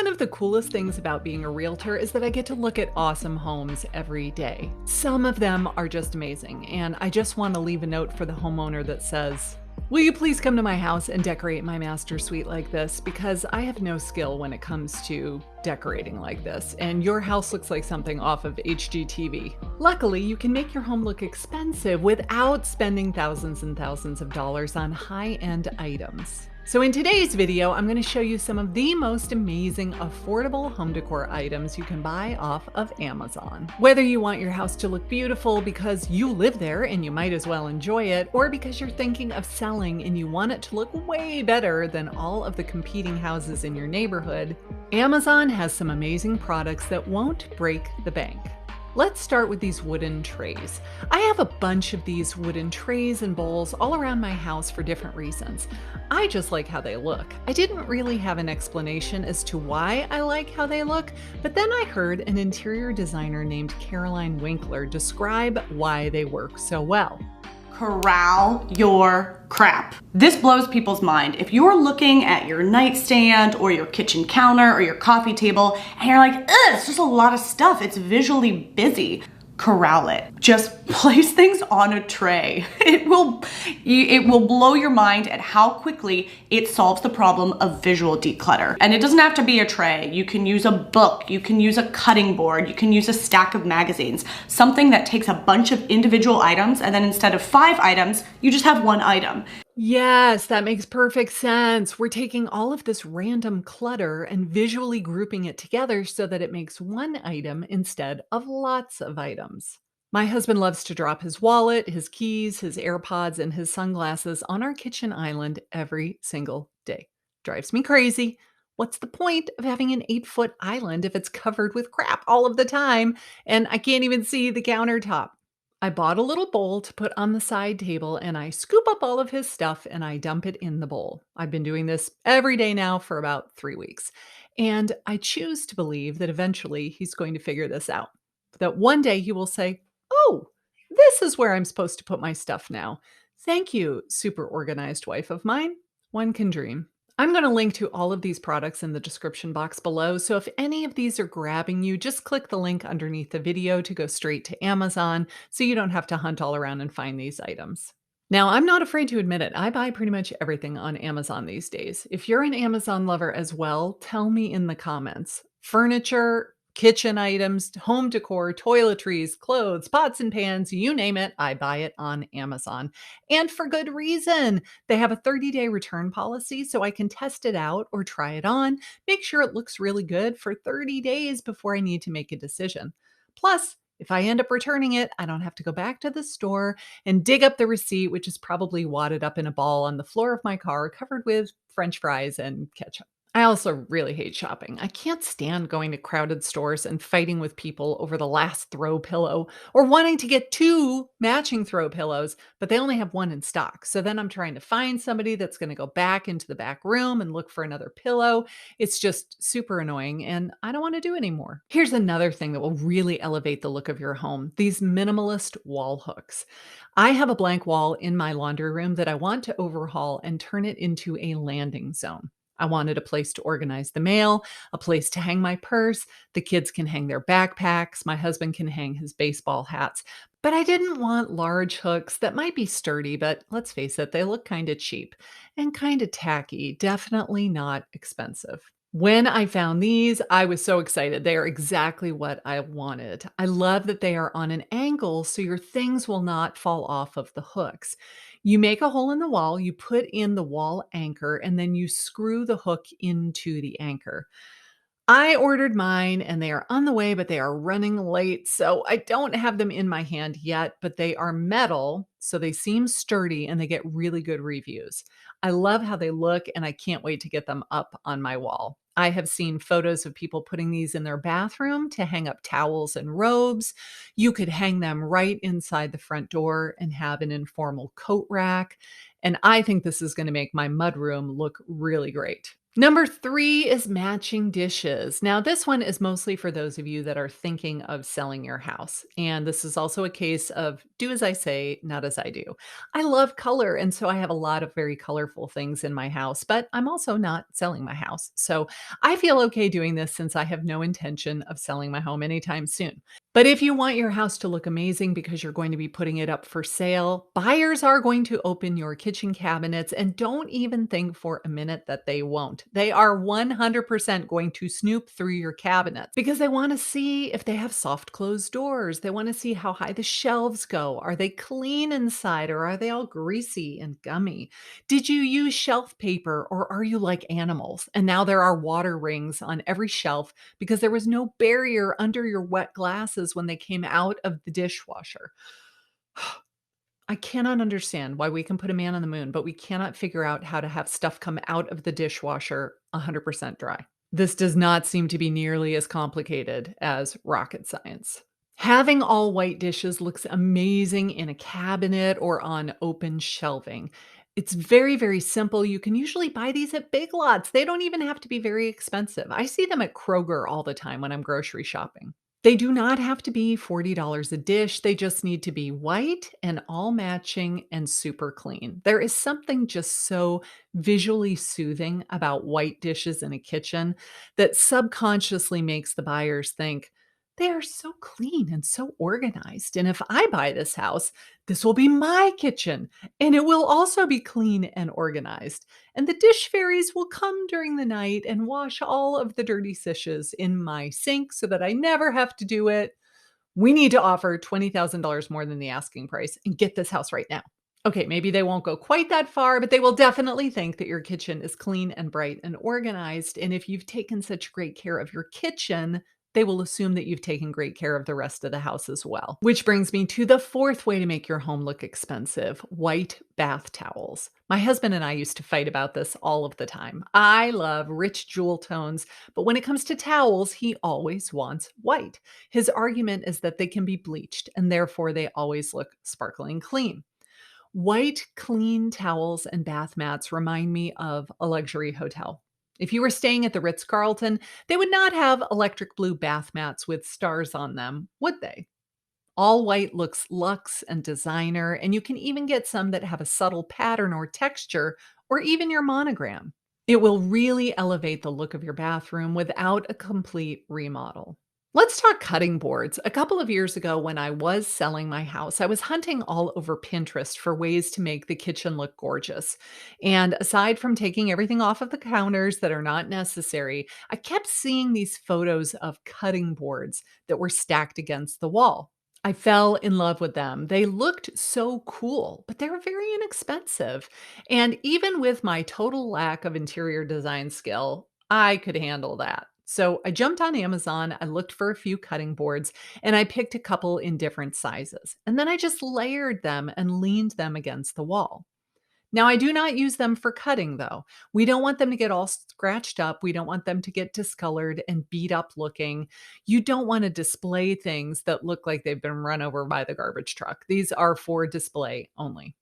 One of the coolest things about being a realtor is that I get to look at awesome homes every day. Some of them are just amazing, and I just want to leave a note for the homeowner that says, "Will you please come to my house and decorate my master suite like this? Because I have no skill when it comes to decorating like this, and your house looks like something off of HGTV." Luckily, you can make your home look expensive without spending thousands and thousands of dollars on high-end items. So in today's video, I'm going to show you some of the most amazing affordable home decor items you can buy off of Amazon. Whether you want your house to look beautiful because you live there and you might as well enjoy it, or because you're thinking of selling and you want it to look way better than all of the competing houses in your neighborhood, Amazon has some amazing products that won't break the bank. Let's start with these wooden trays. I have a bunch of these wooden trays and bowls all around my house for different reasons. I just like how they look. I didn't really have an explanation as to why I like how they look, but then I heard an interior designer named Caroline Winkler describe why they work so well. Corral your crap. This blows people's mind. If you're looking at your nightstand or your kitchen counter or your coffee table and you're like, ugh, it's just a lot of stuff, it's visually busy, corral it. Just place things on a tray. It will blow your mind at how quickly it solves the problem of visual declutter. And it doesn't have to be a tray. You can use a book, you can use a cutting board, you can use a stack of magazines, something that takes a bunch of individual items, and then instead of 5 items, you just have 1 item. Yes, that makes perfect sense. We're taking all of this random clutter and visually grouping it together so that it makes one item instead of lots of items. My husband loves to drop his wallet, his keys, his AirPods, and his sunglasses on our kitchen island every single day. Drives me crazy. What's the point of having an 8-foot island if it's covered with crap all of the time and I can't even see the countertop? I bought a little bowl to put on the side table and I scoop up all of his stuff and I dump it in the bowl. I've been doing this every day now for about 3 weeks. And I choose to believe that eventually he's going to figure this out. That one day he will say, "Oh, this is where I'm supposed to put my stuff now. Thank you, super organized wife of mine." One can dream. I'm going to link to all of these products in the description box below, so if any of these are grabbing you, just click the link underneath the video to go straight to Amazon so you don't have to hunt all around and find these items. Now, I'm not afraid to admit it. I buy pretty much everything on Amazon these days. If you're an Amazon lover as well, tell me in the comments. Furniture, kitchen items, home decor, toiletries, clothes, pots and pans, you name it, I buy it on Amazon. And for good reason. They have a 30-day return policy, so I can test it out or try it on, make sure it looks really good for 30 days before I need to make a decision. Plus, if I end up returning it, I don't have to go back to the store and dig up the receipt, which is probably wadded up in a ball on the floor of my car covered with French fries and ketchup. I also really hate shopping. I can't stand going to crowded stores and fighting with people over the last throw pillow or wanting to get 2 matching throw pillows, but they only have 1 in stock. So then I'm trying to find somebody that's going to go back into the back room and look for another pillow. It's just super annoying and I don't want to do anymore. Here's another thing that will really elevate the look of your home: these minimalist wall hooks. I have a blank wall in my laundry room that I want to overhaul and turn it into a landing zone. I wanted a place to organize the mail, a place to hang my purse. The kids can hang their backpacks. My husband can hang his baseball hats. But I didn't want large hooks that might be sturdy, but let's face it, they look kind of cheap and kind of tacky, definitely not expensive. When I found these, I was so excited. They are exactly what I wanted. I love that they are on an angle so your things will not fall off of the hooks. You make a hole in the wall, you put in the wall anchor, and then you screw the hook into the anchor. I ordered mine and they are on the way, but they are running late. So I don't have them in my hand yet, but they are metal. So they seem sturdy and they get really good reviews. I love how they look and I can't wait to get them up on my wall. I have seen photos of people putting these in their bathroom to hang up towels and robes. You could hang them right inside the front door and have an informal coat rack. And I think this is going to make my mudroom look really great. Number 3 is matching dishes. Now, this one is mostly for those of you that are thinking of selling your house. And this is also a case of do as I say, not as I do. I love color. And so I have a lot of very colorful things in my house, but I'm also not selling my house. So I feel okay doing this since I have no intention of selling my home anytime soon. But if you want your house to look amazing because you're going to be putting it up for sale, buyers are going to open your kitchen cabinets and don't even think for a minute that they won't. They are 100% going to snoop through your cabinets because they want to see if they have soft closed doors. They want to see how high the shelves go. Are they clean inside or are they all greasy and gummy? Did you use shelf paper or are you like animals? And now there are water rings on every shelf because there was no barrier under your wet glasses when they came out of the dishwasher. I cannot understand why we can put a man on the moon, but we cannot figure out how to have stuff come out of the dishwasher 100% dry. This does not seem to be nearly as complicated as rocket science. Having all white dishes looks amazing in a cabinet or on open shelving. It's very, very simple. You can usually buy these at Big Lots. They don't even have to be very expensive. I see them at Kroger all the time when I'm grocery shopping. They do not have to be $40 a dish. They just need to be white and all matching and super clean. There is something just so visually soothing about white dishes in a kitchen that subconsciously makes the buyers think, they are so clean and so organized. And if I buy this house, this will be my kitchen and it will also be clean and organized. And the dish fairies will come during the night and wash all of the dirty dishes in my sink so that I never have to do it. We need to offer $20,000 more than the asking price and get this house right now. Okay, maybe they won't go quite that far, but they will definitely think that your kitchen is clean and bright and organized. And if you've taken such great care of your kitchen, they will assume that you've taken great care of the rest of the house as well. Which brings me to the fourth way to make your home look expensive: white bath towels. My husband and I used to fight about this all of the time. I love rich jewel tones, but when it comes to towels, he always wants white. His argument is that they can be bleached and therefore they always look sparkling clean. White, clean towels and bath mats remind me of a luxury hotel. If you were staying at the Ritz Carlton, they would not have electric blue bath mats with stars on them, would they? All white looks luxe and designer, and you can even get some that have a subtle pattern or texture, or even your monogram. It will really elevate the look of your bathroom without a complete remodel. Let's talk cutting boards. A couple of years ago, when I was selling my house, I was hunting all over Pinterest for ways to make the kitchen look gorgeous. And aside from taking everything off of the counters that are not necessary, I kept seeing these photos of cutting boards that were stacked against the wall. I fell in love with them. They looked so cool, but they were very inexpensive. And even with my total lack of interior design skill, I could handle that. So I jumped on Amazon, I looked for a few cutting boards, and I picked a couple in different sizes. And then I just layered them and leaned them against the wall. Now, I do not use them for cutting, though. We don't want them to get all scratched up. We don't want them to get discolored and beat up looking. You don't want to display things that look like they've been run over by the garbage truck. These are for display only.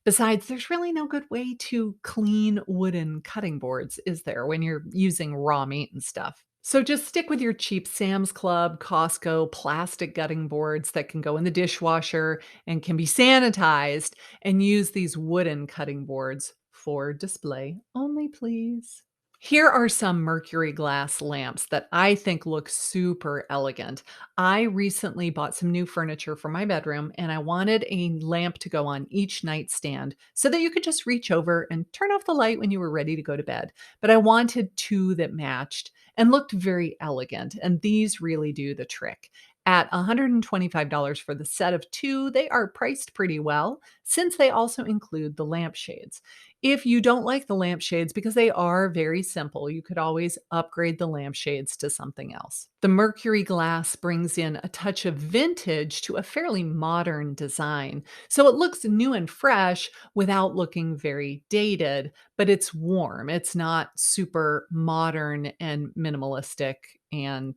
Besides, there's really no good way to clean wooden cutting boards, is there, when you're using raw meat and stuff? So just stick with your cheap Sam's Club, Costco plastic gutting boards that can go in the dishwasher and can be sanitized, and use these wooden cutting boards for display only, please. Here are some Mercury glass lamps that I think look super elegant. I recently bought some new furniture for my bedroom and I wanted a lamp to go on each nightstand so that you could just reach over and turn off the light when you were ready to go to bed. But I wanted two that matched and looked very elegant, and these really do the trick. At $125 for the set of two, they are priced pretty well since they also include the lampshades. If you don't like the lampshades because they are very simple, you could always upgrade the lampshades to something else. The Mercury glass brings in a touch of vintage to a fairly modern design. So it looks new and fresh without looking very dated, but it's warm. It's not super modern and minimalistic, and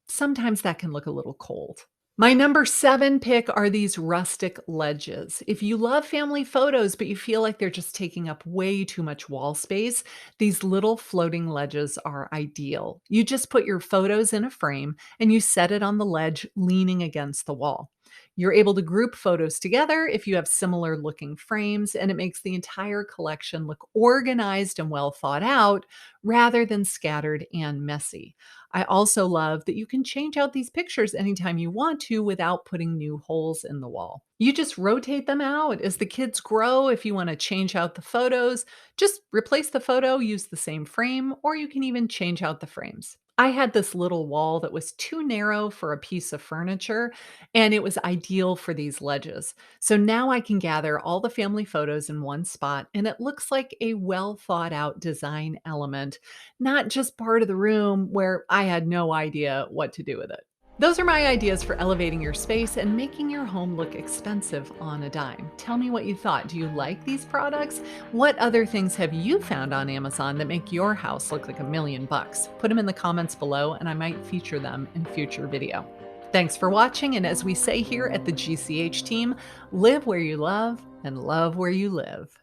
sometimes that can look a little cold. My number 7 pick are these rustic ledges. If you love family photos, but you feel like they're just taking up way too much wall space, these little floating ledges are ideal. You just put your photos in a frame and you set it on the ledge leaning against the wall. You're able to group photos together if you have similar looking frames, and it makes the entire collection look organized and well thought out rather than scattered and messy. I also love that you can change out these pictures anytime you want to without putting new holes in the wall. You just rotate them out as the kids grow. If you want to change out the photos, just replace the photo, use the same frame, or you can even change out the frames. I had this little wall that was too narrow for a piece of furniture, and it was ideal for these ledges. So now I can gather all the family photos in one spot, and it looks like a well thought out design element, not just part of the room where I had no idea what to do with it. Those are my ideas for elevating your space and making your home look expensive on a dime. Tell me what you thought. Do you like these products? What other things have you found on Amazon that make your house look like $1,000,000? Put them in the comments below and I might feature them in future video. Thanks for watching, and as we say here at the GCH team, live where you love and love where you live.